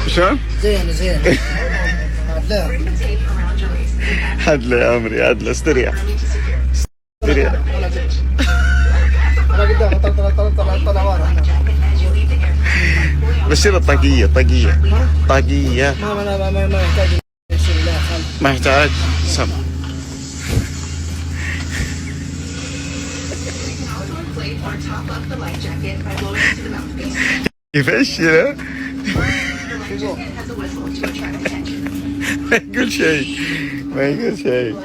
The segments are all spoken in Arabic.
شلون؟ زين لا عدله يا عمري عدله استريح استريح. انا قدام طلع ورا. بشير الطاقية طاقية طاقية ما يحتاج شيء لا خل. ما يحتاج سم. يفشل ما يقول شيء ما يقول شيء.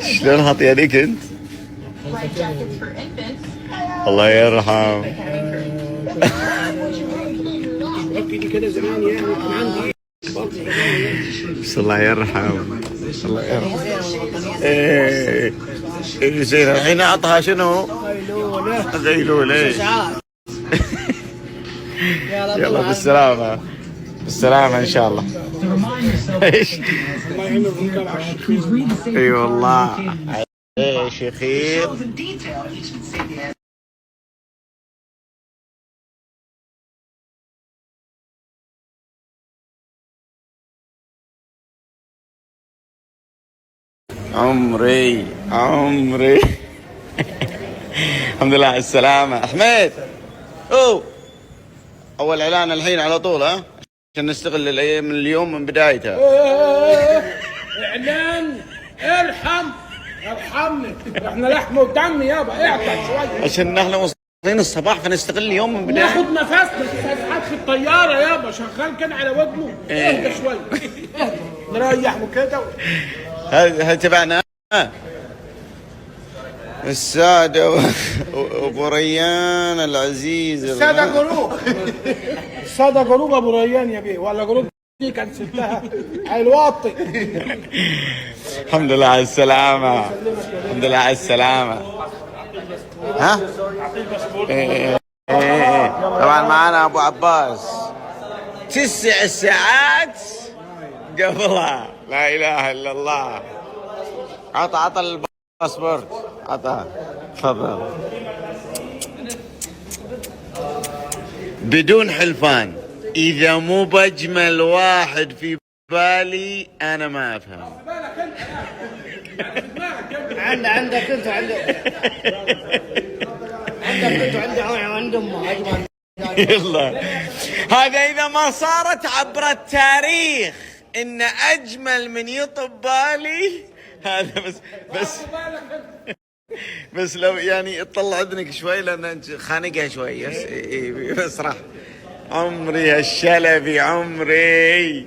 شلون حاط يديك انت؟ الله يرحم. كذا زمان يعني كان عندي بس الله يرحم الله يرحم. ايه إيه زين الحين اعطها شنو؟ غيلولة. يلا بالسلامة بالسلامة ان شاء الله. ايش؟ اي والله ايش يا خير. عمري الحمد لله على السلامة حميد. أول إعلان الحين على طول ها عشان نستغل الأيام من اليوم من بدايتها. إعلان ارحمني احنا لحم ودم يابا اعطى شوية عشان احنا واصلين الصباح فنستغل اليوم من بدايته. ناخد نفسنا تسعد في الطيارة يابا شغال كان على ودنه. اهدى شوية اهدى نريح وكده. هذا تبعنا السادة أبو ريان العزيز. السادة جروب ابو ريان يا بيه ولا جروب دي كان ستها الواطي. الحمد لله على السلامة الحمد لله على السلامة. ها؟ إيه. طبعا معنا أبو عباس 9 ساعات قبلها. لا إله إلا الله. عطى الباسبورت عطى. تفضل بدون حلفان. إذا مو بأجمل واحد في بالي أنا ما أفهم. عندك انت عند امه اجمل. يلا هذا إذا ما صارت عبر التاريخ إن أجمل من يطب بالي هذا بس لو يعني اطلع اذنك شوي لان انت خانقها شوي بس راح. عمري هالشلبي عمري